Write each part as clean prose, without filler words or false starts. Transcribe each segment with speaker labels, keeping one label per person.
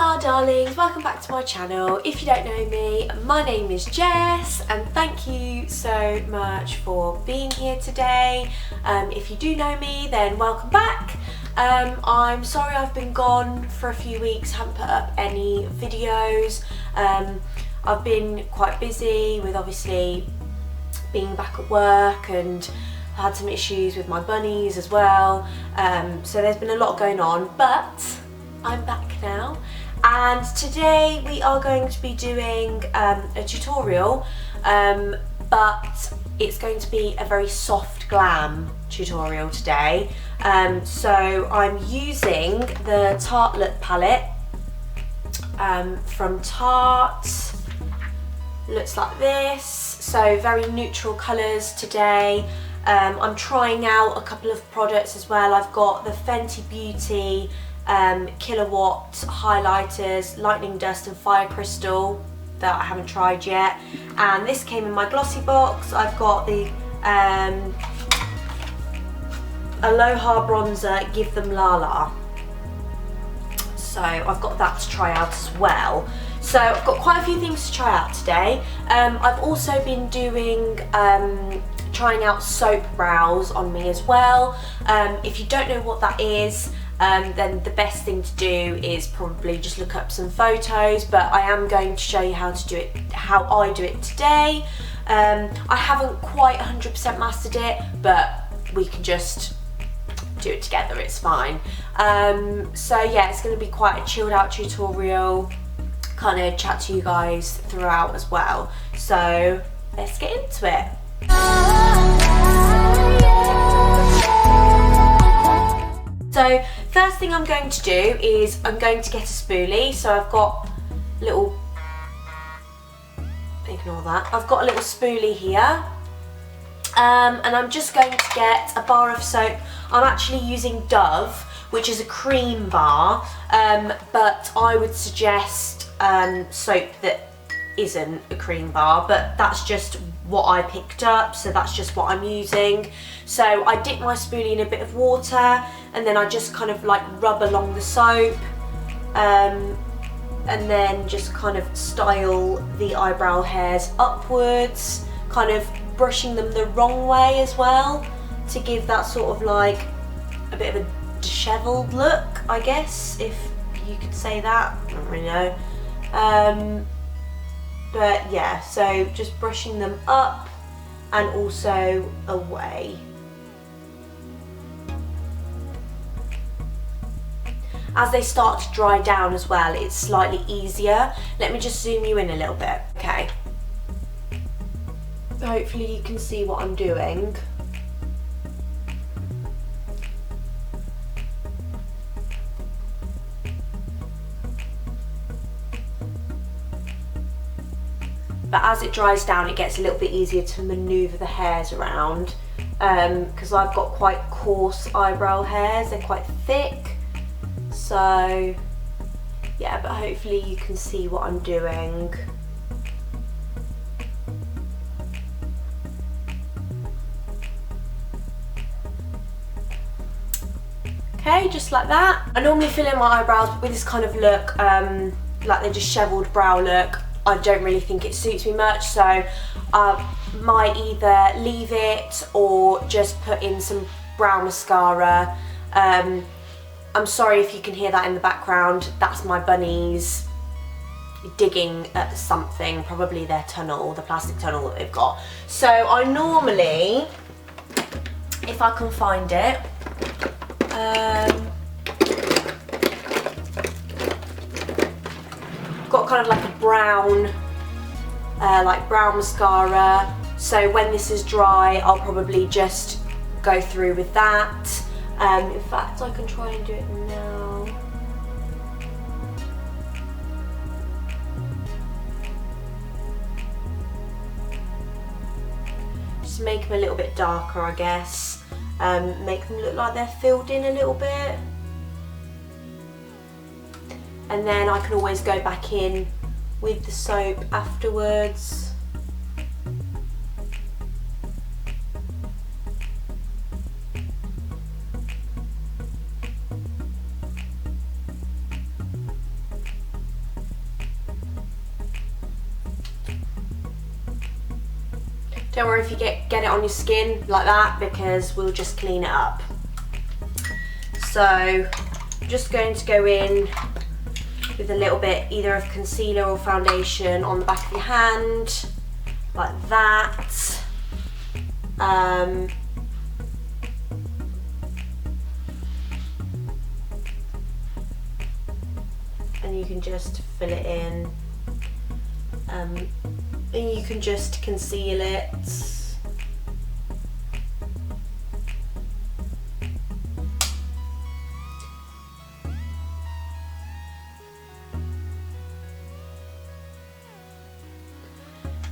Speaker 1: Hola darlings, welcome back to my channel. If you don't know me, my name is Jess and thank you so much for being here today. If you do know me, then welcome back. I'm sorry I've been gone for a few weeks, haven't put up any videos. I've been quite busy with obviously being back at work, and I had some issues with my bunnies as well. So there's been a lot going on, but I'm back now, and today we are going to be doing a tutorial, but it's going to be a very soft glam tutorial today. So I'm using the Tartelette palette from Tarte. Looks like this, so very neutral colours today. I'm trying out a couple of products as well. I've got the Fenty Beauty Kilowatt highlighters, lightning dust and fire crystal that I haven't tried yet, and this came in my glossy box. I've got the Aloha bronzer, Give Them Lala, so I've got that to try out as well. So I've got quite a few things to try out today. I've also been doing trying out soap brows on me as well. If you don't know what that is, then the best thing to do is probably just look up some photos, but I am going to show you how to do it, how I do it today. I haven't quite 100% mastered it, but we can just do it together, it's fine. So yeah, it's going to be quite a chilled out tutorial, kind of chat to you guys throughout as well. So let's get into it. So first thing I'm going to do is I'm going to get a spoolie. So I've got a little, ignore that, I've got a little spoolie here, and I'm just going to get a bar of soap. I'm actually using Dove, which is a cream bar, but I would suggest soap that isn't a cream bar, but that's just what I picked up, so that's just what I'm using. So I dip my spoolie in a bit of water, and then I just kind of like rub along the soap, and then just kind of style the eyebrow hairs upwards, kind of brushing them the wrong way as well, to give that sort of like a bit of a dishevelled look, I guess, if you could say that. I don't really know. But yeah, so just brushing them up and also away. As they start to dry down as well, it's slightly easier. Let me just zoom you in a little bit. Okay. So hopefully you can see what I'm doing. But as it dries down, it gets a little bit easier to manoeuvre the hairs around, because I've got quite coarse eyebrow hairs, they're quite thick. So yeah, but hopefully you can see what I'm doing. Okay, just like that. I normally fill in my eyebrows with this kind of look, like the dishevelled brow look. I don't really think it suits me much, so I might either leave it or just put in some brow mascara. I'm sorry if you can hear that in the background. That's my bunnies digging at something, probably their tunnel, the plastic tunnel that they've got. So I normally, if I can find it, got kind of like a brown, like brown mascara. So when this is dry, I'll probably just go through with that. In fact, I can try and do it now. Just make them a little bit darker, I guess. Make them look like they're filled in a little bit. And then I can always go back in with the soap afterwards. Don't worry if you get it on your skin like that, because we'll just clean it up. So I'm just going to go in with a little bit either of concealer or foundation on the back of your hand, like that. And you can just fill it in, and you can just conceal it.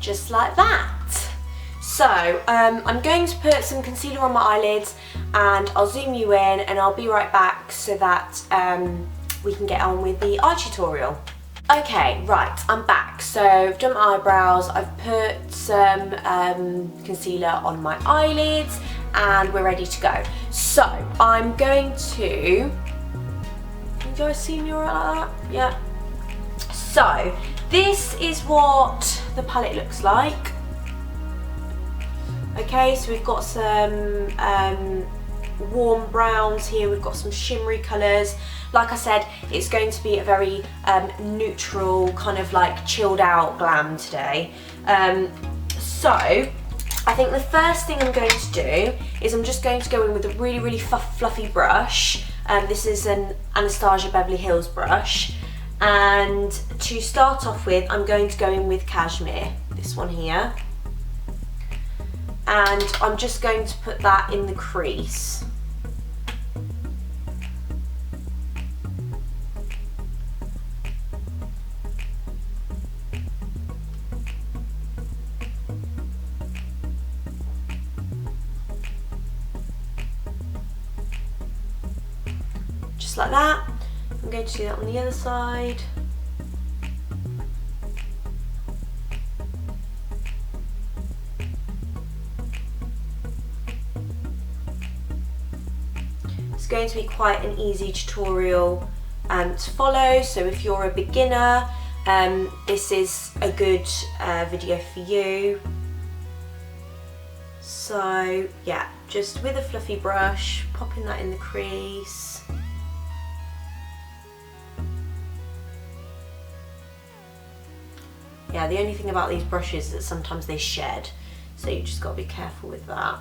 Speaker 1: Just like that. So I'm going to put some concealer on my eyelids, and I'll zoom you in and I'll be right back so that we can get on with the eye tutorial. Okay, right, I'm back. So I've done my eyebrows, I've put some concealer on my eyelids, and we're ready to go. So I'm going to, can you guys see me all right like that? Yeah. So this is what the palette looks like. Okay, so we've got some warm browns here, we've got some shimmery colours. Like I said, it's going to be a very neutral, kind of like chilled out glam today. So I think the first thing I'm going to do is I'm just going to go in with a really, really fluffy brush. This is an Anastasia Beverly Hills brush. And to start off with, I'm going to go in with Cashmere, this one here. And I'm just going to put that in the crease. Just like that. I'm going to do that on the other side. It's going to be quite an easy tutorial to follow, so if you're a beginner, this is a good video for you. So yeah, just with a fluffy brush, popping that in the crease. Yeah, the only thing about these brushes is that sometimes they shed, so you just got to be careful with that.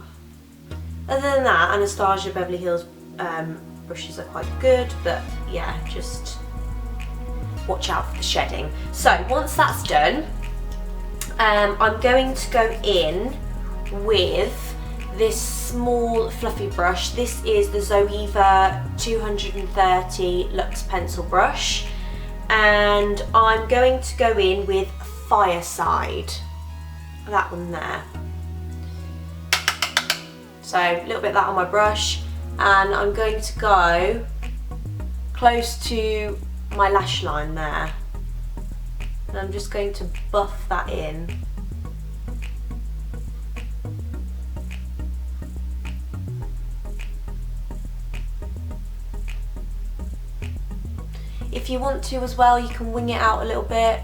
Speaker 1: Other than that, Anastasia Beverly Hills brushes are quite good, but yeah, just watch out for the shedding. So once that's done, I'm going to go in with this small fluffy brush. This is the Zoeva 230 Luxe Pencil Brush, and I'm going to go in with Fireside, that one there. So a little bit of that on my brush, and I'm going to go close to my lash line there, and I'm just going to buff that in. If you want to as well, you can wing it out a little bit.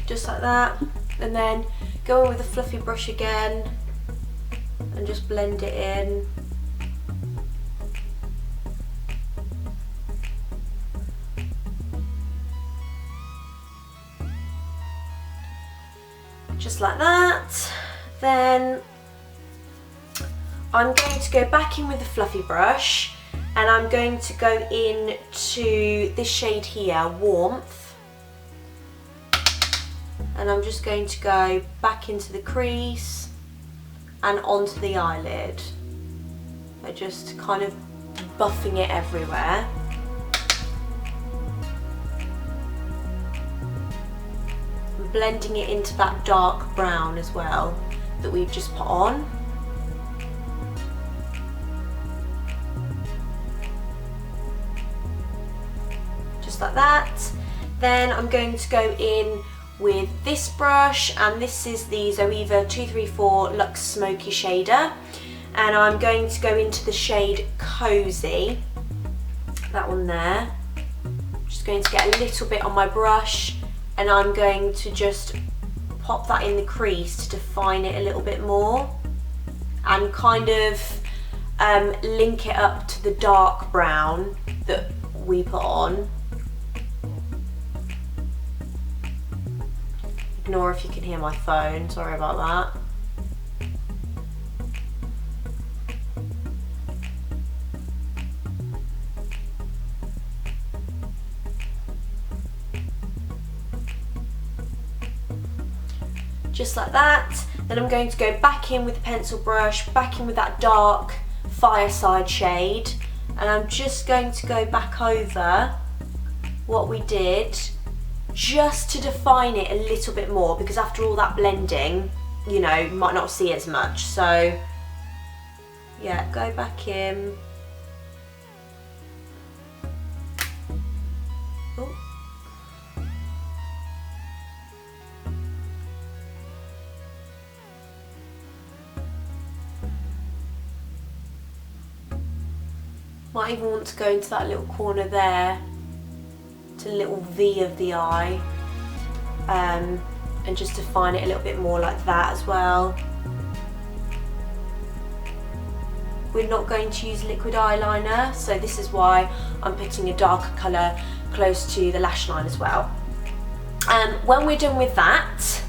Speaker 1: Just like that, and then go in with a fluffy brush again and just blend it in. Just like that. Then I'm going to go back in with a fluffy brush, and I'm going to go in to this shade here, Warmth. And I'm just going to go back into the crease and onto the eyelid. So just kind of buffing it everywhere. And blending it into that dark brown as well that we've just put on. Just like that. Then I'm going to go in with this brush, and this is the Zoeva 234 Luxe Smoky Shader, and I'm going to go into the shade Cozy, that one there. Just going to get a little bit on my brush, and I'm going to just pop that in the crease to define it a little bit more and kind of link it up to the dark brown that we put on. Ignore if you can hear my phone, sorry about that. Just like that. Then I'm going to go back in with the pencil brush, back in with that dark Fireside shade, and I'm just going to go back over what we did just to define it a little bit more, because after all that blending, you know, you might not see as much. So yeah, go back in. Ooh. Might even want to go into that little corner there, to a little V of the eye, and just define it a little bit more like that as well. We're not going to use liquid eyeliner, so this is why I'm putting a darker colour close to the lash line as well. When we're done with that,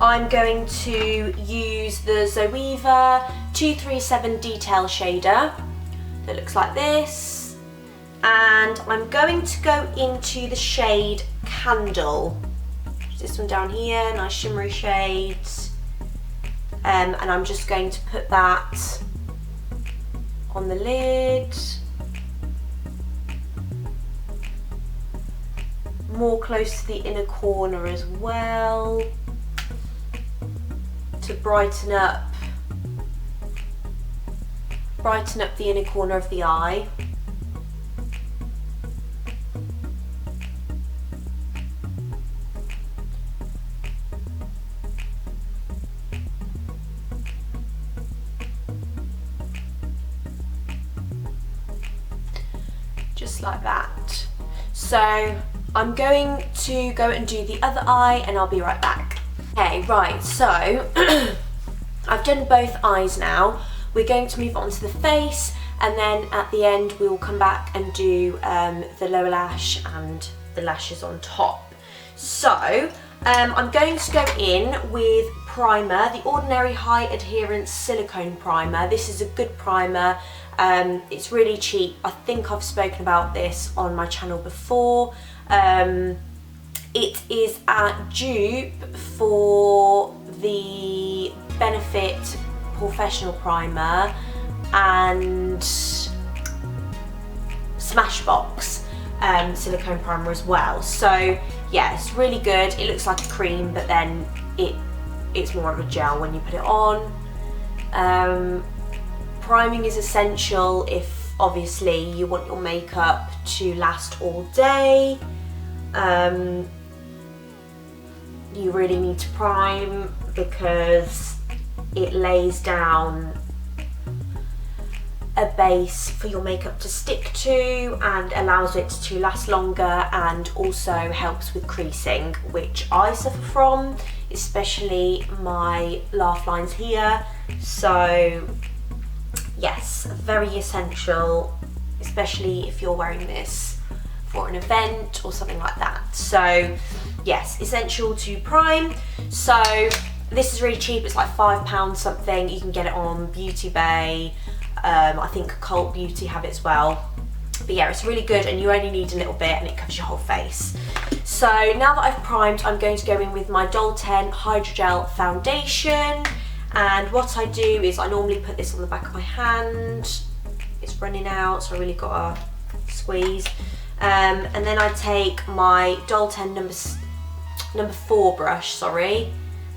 Speaker 1: I'm going to use the Zoeva 237 Detail Shader that looks like this, and I'm going to go into the shade Candle. This one down here, nice shimmery shades, and I'm just going to put that on the lid, more close to the inner corner as well, to brighten up the inner corner of the eye. Just like that. So I'm going to go and do the other eye, and I'll be right back. Okay, right, so I've done both eyes now. We're going to move on to the face, and then at the end we will come back and do the lower lash and the lashes on top. So I'm going to go in with primer, the Ordinary High Adherence Silicone Primer. This is a good primer. It's really cheap. I think I've spoken about this on my channel before. It is a dupe for the Benefit Professional Primer and Smashbox silicone primer as well. So yeah, it's really good. It looks like a cream, but then it's more of a gel when you put it on. Priming is essential if obviously you want your makeup to last all day. You really need to prime because it lays down a base for your makeup to stick to and allows it to last longer, and also helps with creasing, which I suffer from, especially my laugh lines here. So yes, very essential, especially if you're wearing this for an event or something like that. So yes, essential to prime. So this is really cheap, it's like £5 something. You can get it on Beauty Bay. I think Cult Beauty have it as well. But yeah, it's really good, and you only need a little bit and it covers your whole face. So now that I've primed, I'm going to go in with my Doll 10 Hydrogel Foundation. And what I do is I normally put this on the back of my hand. It's running out, so I really gotta squeeze. And then I take my Doll 10 number 4 brush, sorry,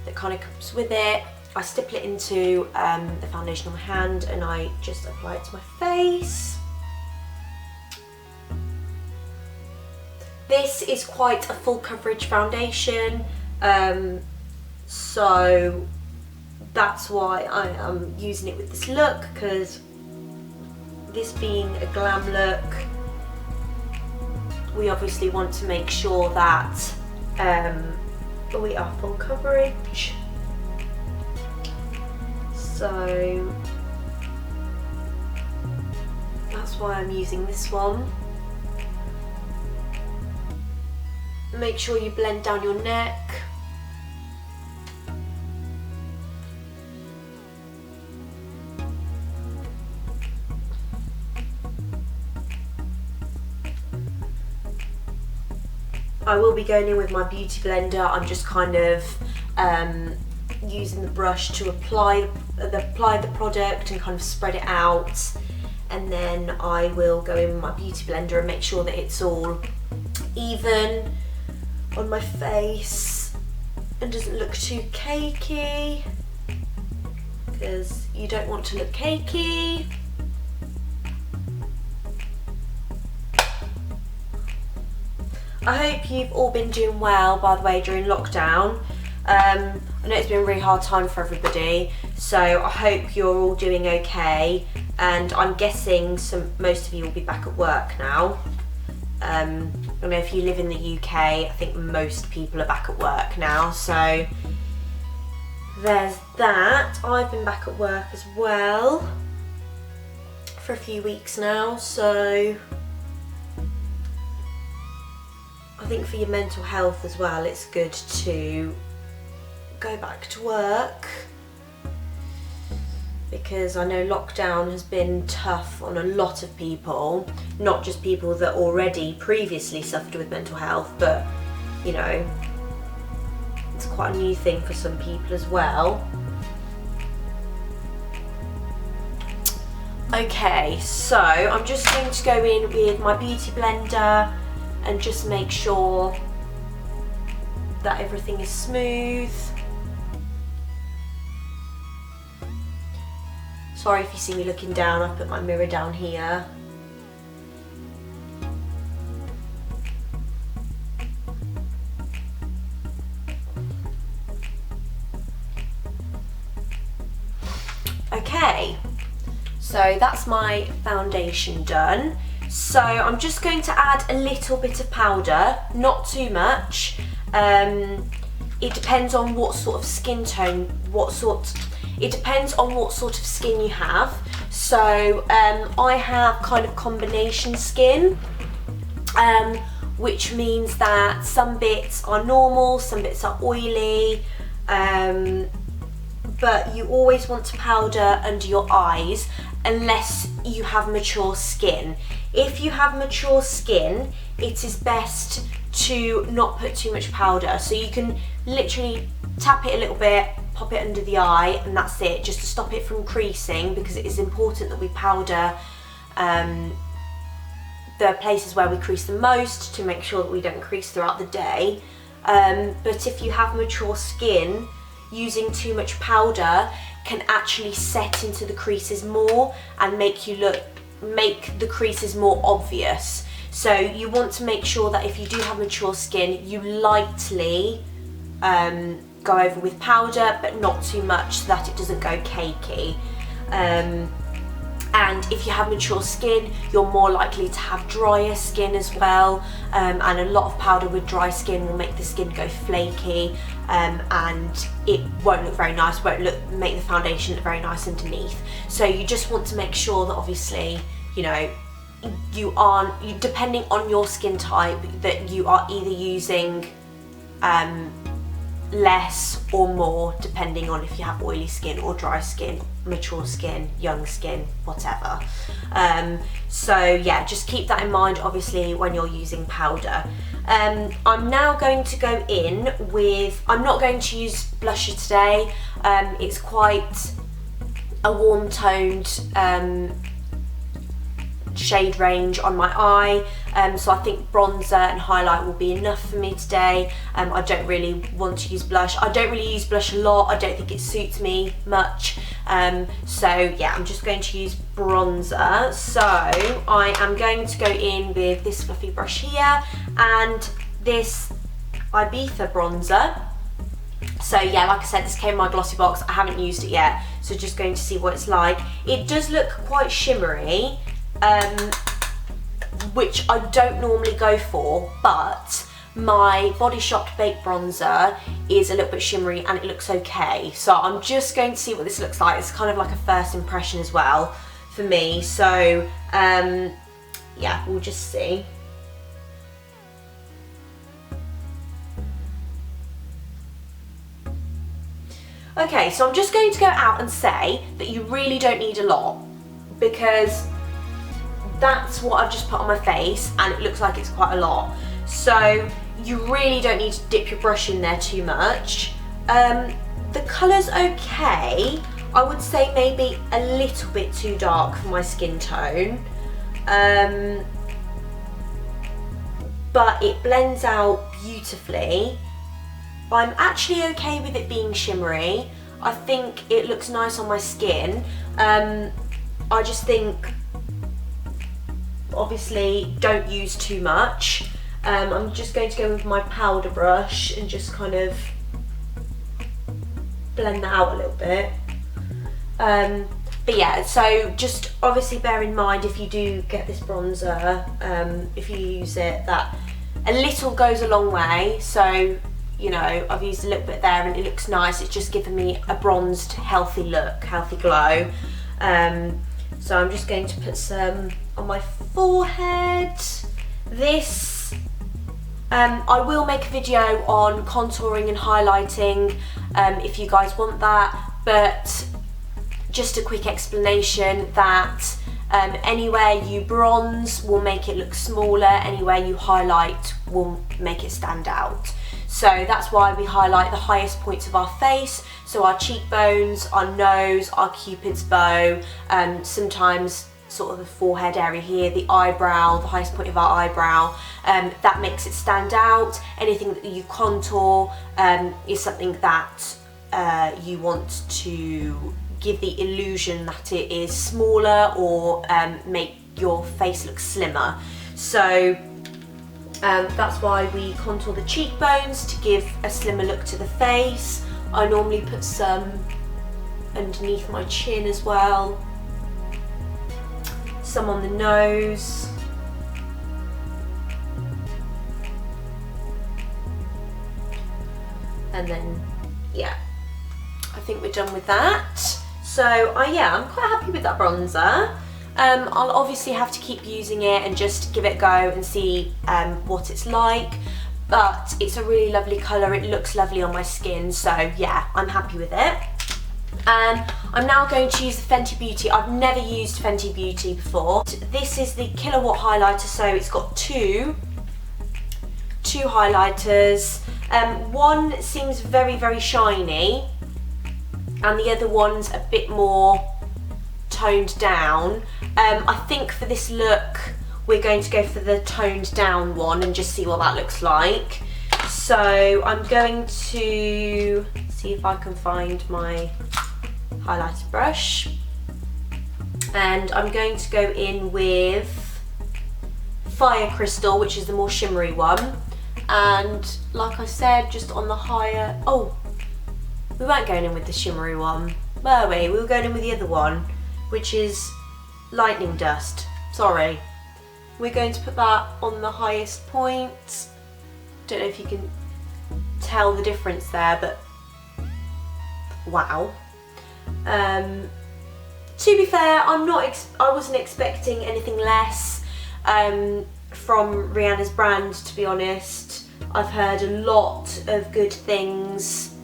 Speaker 1: that kind of comes with it. I stipple it into the foundation on my hand, and I just apply it to my face. This this is quite a full coverage foundation, so that's why I am using it with this look, because this being a glam look, we obviously want to make sure that we are full coverage. So that's why I'm using this one. Make sure you blend down your neck. I will be going in with my beauty blender. I'm just kind of using the brush to apply the product and kind of spread it out, and then I will go in with my beauty blender and make sure that it's all even on my face and doesn't look too cakey, because you don't want to look cakey. I hope you've all been doing well, by the way, during lockdown. I know it's been a really hard time for everybody, so I hope you're all doing okay, and I'm guessing most of you will be back at work now. I don't know if you live in the UK, I think most people are back at work now, so there's that. I've been back at work as well for a few weeks now, so I think for your mental health as well, it's good to go back to work, because I know lockdown has been tough on a lot of people, not just people that already previously suffered with mental health, but you know, it's quite a new thing for some people as well. Okay, so I'm just going to go in with my beauty blender and just make sure that everything is smooth. Sorry if you see me looking down, I've put my mirror down here. Okay, so that's my foundation done. So I'm just going to add a little bit of powder, not too much. It depends on what sort of skin tone, it depends on what sort of skin you have. So I have kind of combination skin, which means that some bits are normal, some bits are oily, but you always want to powder under your eyes unless you have mature skin. If you have mature skin, it is best to not put too much powder. So you can literally tap it a little bit, pop it under the eye, and that's it, just to stop it from creasing, because it is important that we powder the places where we crease the most to make sure that we don't crease throughout the day. But if you have mature skin, using too much powder can actually set into the creases more and make the creases more obvious. So you want to make sure that if you do have mature skin, you lightly go over with powder, but not too much so that it doesn't go cakey. And if you have mature skin, you're more likely to have drier skin as well, and a lot of powder with dry skin will make the skin go flaky, and it won't look very nice, make the foundation look very nice underneath. So you just want to make sure that obviously, you know, depending on your skin type, that you are either using less or more, depending on if you have oily skin or dry skin, mature skin, young skin, whatever. So yeah, just keep that in mind obviously when you're using powder. I'm now going to go in with, I'm not going to use blusher today. It's quite a warm toned shade range on my eye, so I think bronzer and highlight will be enough for me today. I don't really want to use blush. I don't really use blush a lot. I don't think it suits me much, so yeah, I'm just going to use bronzer. So I am going to go in with this fluffy brush here, and this Ibiza bronzer. So yeah, like I said, this came in my glossy box. I haven't used it yet, so just going to see what it's like. It does look quite shimmery, which I don't normally go for, but my Body Shop Baked bronzer is a little bit shimmery and it looks okay. So I'm just going to see what this looks like. It's kind of like a first impression as well for me. So yeah, we'll just see. Okay, so I'm just going to go out and say that you really don't need a lot, because that's what I've just put on my face and it looks like it's quite a lot. So you really don't need to dip your brush in there too much. The colour's okay. I would say maybe a little bit too dark for my skin tone. But it blends out beautifully. I'm actually okay with it being shimmery. I think it looks nice on my skin. I just think, obviously, don't use too much. I'm just going to go with my powder brush and just kind of blend that out a little bit. But yeah, so just obviously bear in mind, if you do get this bronzer, if you use it, that a little goes a long way. So, you know, I've used a little bit there and it looks nice. It's just given me a bronzed, healthy look, healthy glow. So I'm just going to put some on my forehead. This, I will make a video on contouring and highlighting if you guys want that, but just a quick explanation that anywhere you bronze will make it look smaller, anywhere you highlight will make it stand out. So that's why we highlight the highest points of our face, so our cheekbones, our nose, our cupid's bow, sometimes sort of the forehead area here, the eyebrow, the highest point of our eyebrow, that makes it stand out. Anything that you contour is something that you want to give the illusion that it is smaller or make your face look slimmer. So that's why we contour the cheekbones, to give a slimmer look to the face. I normally put some underneath my chin as well, some on the nose. And then, yeah, I think we're done with that. So yeah, I'm quite happy with that bronzer. I'll obviously have to keep using it and just give it a go and see what it's like, but it's a really lovely colour. It looks lovely on my skin, so yeah, I'm happy with it. I'm now going to use the Fenty Beauty. I've never used Fenty Beauty before. This is the Kilowatt highlighter, so it's got two highlighters. One seems very, very shiny, and the other one's a bit more toned down. I think for this look we're going to go for the toned down one and just see what that looks like. So I'm going to see if I can find my highlighter brush, and I'm going to go in with Fire Crystal, which is the more shimmery one, and like I said, just on the higher, oh, we weren't going in with the shimmery one, were we? We were going in with the other one, which is Lightning Dust. Sorry. We're going to put that on the highest point. Don't know if you can tell the difference there, but wow. To be fair, I wasn't expecting anything less from Rihanna's brand, to be honest. I've heard a lot of good things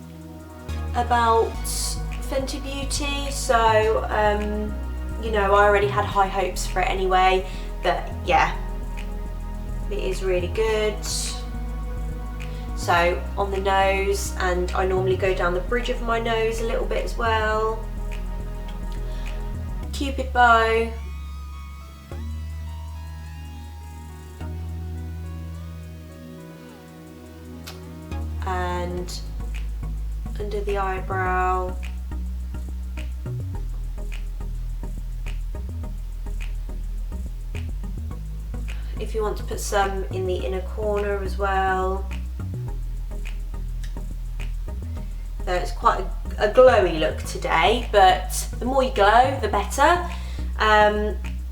Speaker 1: about Fenty Beauty, so you know, I already had high hopes for it anyway, but yeah, it is really good. So on the nose, and I normally go down the bridge of my nose a little bit as well. Cupid bow. And under the eyebrow. if you want to put some in the inner corner as well. So it's quite a glowy look today, but the more you glow, the better.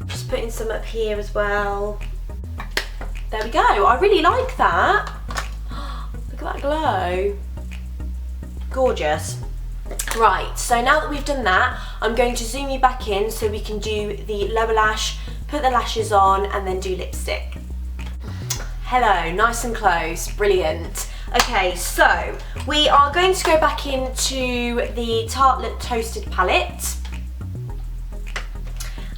Speaker 1: Just putting some up here as well. There we go. I really like that. Look at that glow. Gorgeous. Right, so now that we've done that, I'm going to zoom you back in so we can do the lower lash, put the lashes on, and then do lipstick. Hello, nice and close, brilliant. Okay, so we are going to go back into the Tartelette Toasted palette,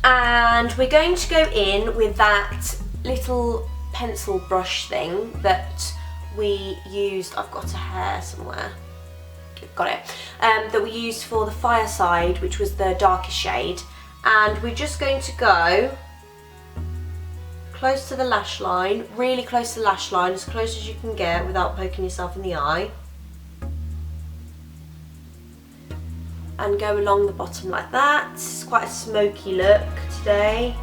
Speaker 1: and we're going to go in with that little pencil brush thing that we used. I've got a hair somewhere. Got it. That we used for the Fireside, which was the darkest shade, and we're just going to go close to the lash line, really close to the lash line, as close as you can get without poking yourself in the eye, and go along the bottom like that. It's quite a smoky look today.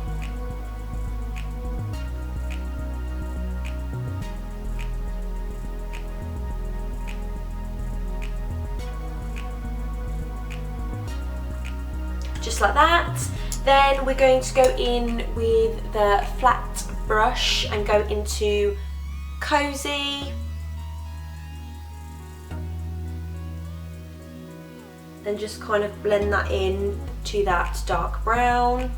Speaker 1: Just like that. Then we're going to go in with the flat brush and go into Cozy. And just kind of blend that in to that dark brown.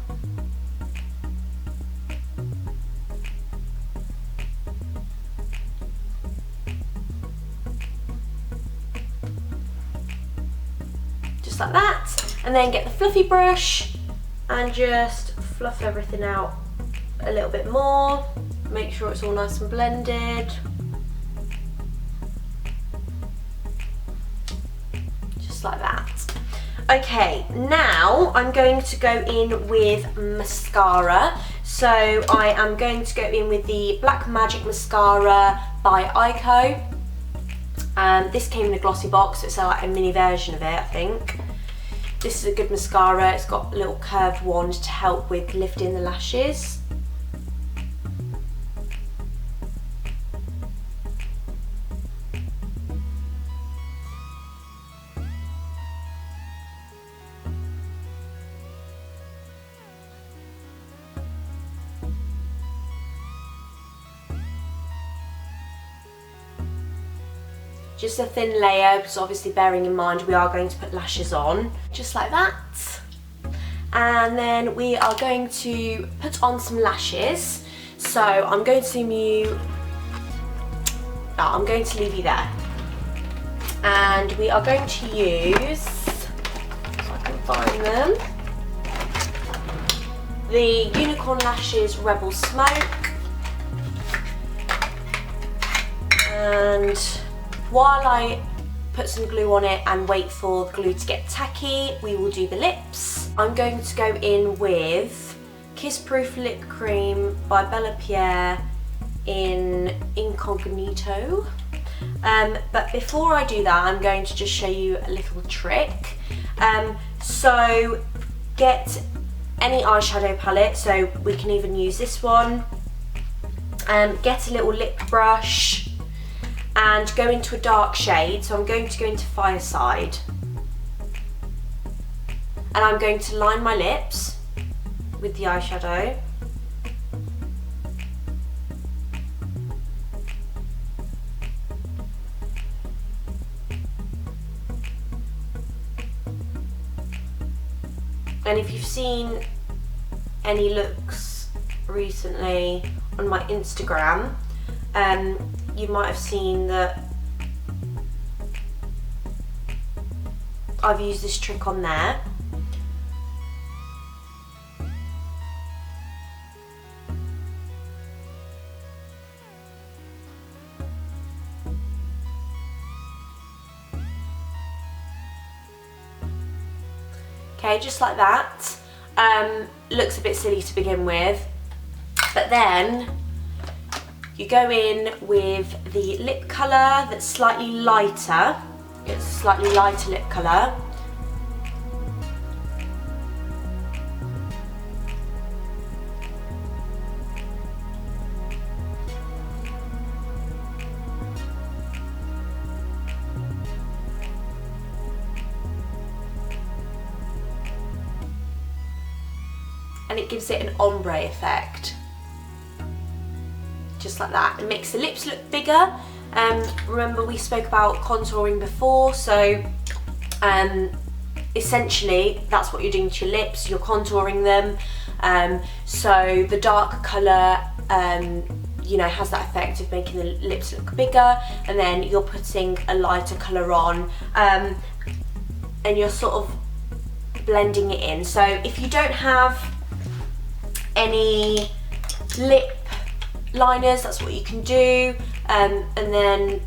Speaker 1: Just like that. And then get the fluffy brush and just fluff everything out a little bit more. Make sure it's all nice and blended. Just like that. Okay, now I'm going to go in with mascara. So I am going to go in with the Black Magic Mascara by Ico. This came in a glossy box, so it's like a mini version of it, I think. This is a good mascara. It's got a little curved wand to help with lifting the lashes. Just a thin layer, because obviously bearing in mind we are going to put lashes on, just like that. And then we are going to put on some lashes. So I'm going to zoom you, I'm going to leave you there. And we are going to use, if I can find them, the Unicorn Lashes Rebel Smoke. And while I put some glue on it and wait for the glue to get tacky, we will do the lips. I'm going to go in with Kiss Proof Lip Cream by Bella Pierre in Incognito. But before I do that, I'm going to just show you a little trick. So get any eyeshadow palette, so we can even use this one. Get a little lip brush and go into a dark shade. So I'm going to go into Fireside. And I'm going to line my lips with the eyeshadow. And if you've seen any looks recently on my Instagram, you might have seen that I've used this trick on there. Okay, just like that. Looks a bit silly to begin with, but then you go in with the lip colour that's slightly lighter. It's a slightly lighter lip colour. and it gives it an ombre effect. Just like that. It makes the lips look bigger. Remember we spoke about contouring before, so essentially that's what you're doing to your lips, you're contouring them. So the dark colour you know, has that effect of making the lips look bigger, and then you're putting a lighter colour on, and you're sort of blending it in. So if you don't have any lip liners, that's what you can do, and then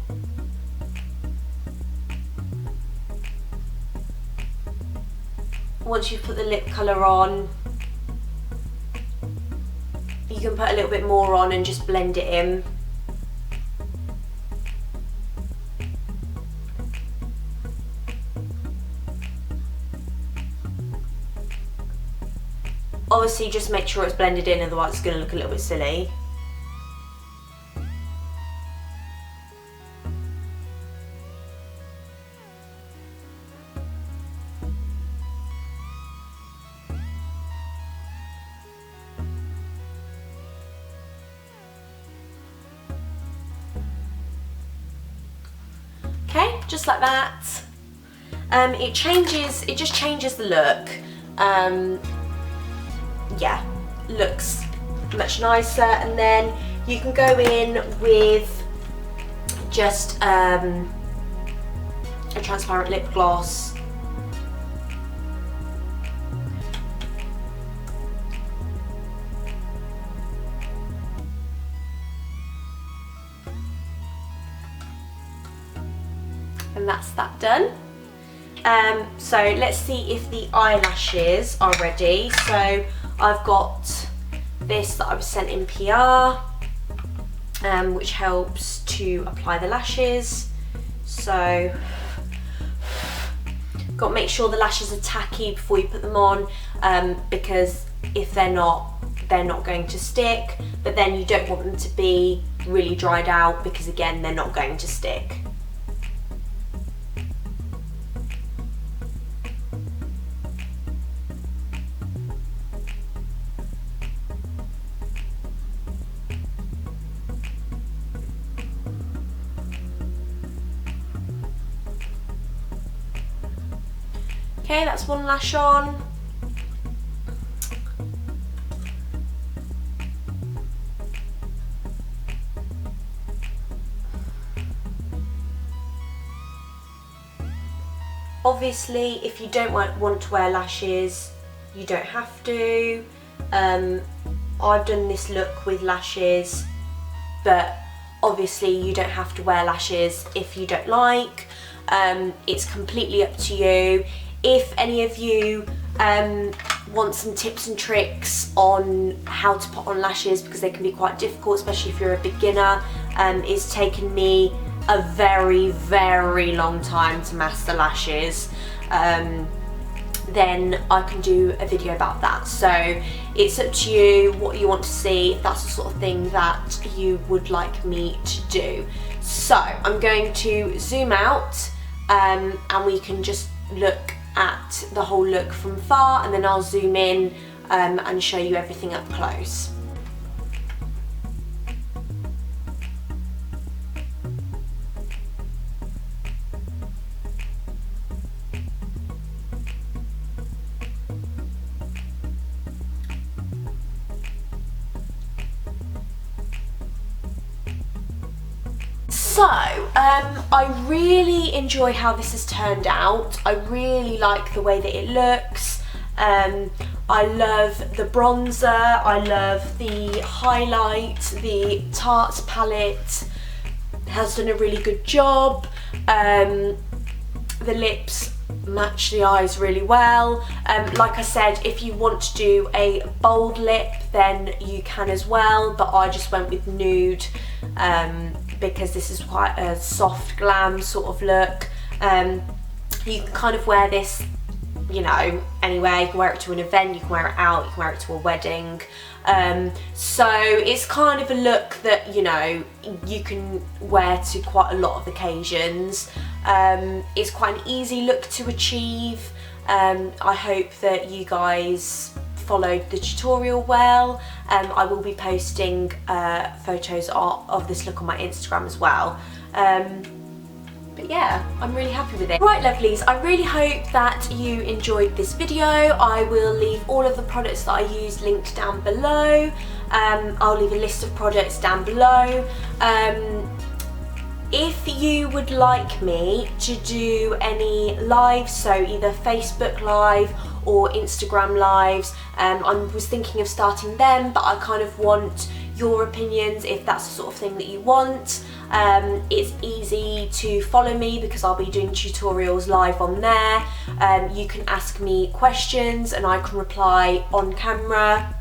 Speaker 1: once you've put the lip colour on, you can put a little bit more on and just blend it in. Obviously just make sure it's blended in, otherwise it's going to look a little bit silly. Okay, just like that. It just changes the look. Yeah, looks much nicer. And then you can go in with just a transparent lip gloss. And that's that done. So let's see if the eyelashes are ready. So I've got this that I was sent in PR, which helps to apply the lashes. So got to make sure the lashes are tacky before you put them on, because if they're not going to stick. But then you don't want them to be really dried out, because again, they're not going to stick. Okay, that's one lash on. Obviously, if you don't want to wear lashes, you don't have to. I've done this look with lashes, but obviously you don't have to wear lashes if you don't like. It's completely up to you. If any of you want some tips and tricks on how to put on lashes, because they can be quite difficult, especially if you're a beginner, it's taken me a very, very long time to master lashes, then I can do a video about that. So it's up to you what you want to see, if that's the sort of thing that you would like me to do. So I'm going to zoom out, and we can just look at the whole look from far, and then I'll zoom in and show you everything up close. So, I really enjoy how this has turned out. I really like the way that it looks. I love the bronzer, I love the highlight, the Tarte palette has done a really good job. The lips match the eyes really well. Like I said, if you want to do a bold lip, then you can as well, but I just went with nude, because this is quite a soft glam sort of look. You can kind of wear this, you know, anywhere. You can wear it to an event, you can wear it out, you can wear it to a wedding. So it's kind of a look that, you know, you can wear to quite a lot of occasions. It's quite an easy look to achieve. I hope that you guys followed the tutorial well. I will be posting photos of this look on my Instagram as well. But yeah, I'm really happy with it. Right, lovelies, I really hope that you enjoyed this video. I will leave all of the products that I use linked down below. I'll leave a list of products down below. If you would like me to do any lives, so either Facebook Live or Instagram Lives, I was thinking of starting them, but I kind of want your opinions if that's the sort of thing that you want. It's easy to follow me because I'll be doing tutorials live on there. You can ask me questions and I can reply on camera,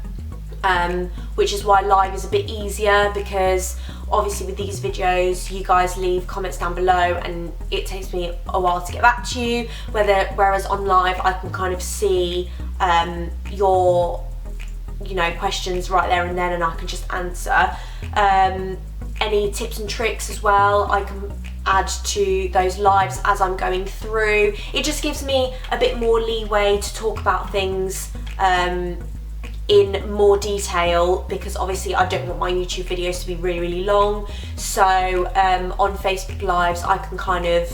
Speaker 1: which is why live is a bit easier, because obviously with these videos you guys leave comments down below and it takes me a while to get back to you, whereas on live I can kind of see your questions right there and then, and I can just answer. Any tips and tricks as well I can add to those lives as I'm going through. It just gives me a bit more leeway to talk about things in more detail, because obviously I don't want my YouTube videos to be really, really long. So on Facebook Lives I can kind of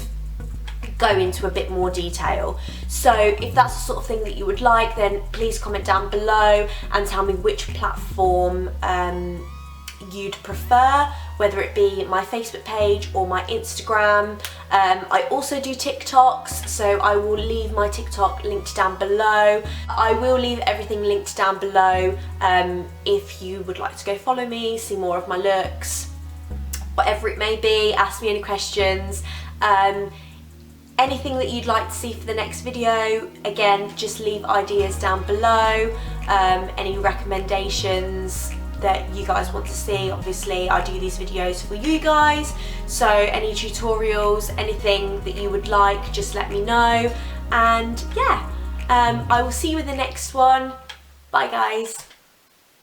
Speaker 1: go into a bit more detail. So if that's the sort of thing that you would like, then please comment down below and tell me which platform you'd prefer, whether it be my Facebook page or my Instagram. I also do TikToks, so I will leave my TikTok linked down below. I will leave everything linked down below if you would like to go follow me, see more of my looks, whatever it may be. Ask me any questions. Anything that you'd like to see for the next video, again, just leave ideas down below. Any recommendations that you guys want to see. Obviously I do these videos for you guys, so any tutorials, anything that you would like, just let me know. And yeah, I will see you in the next one. Bye guys.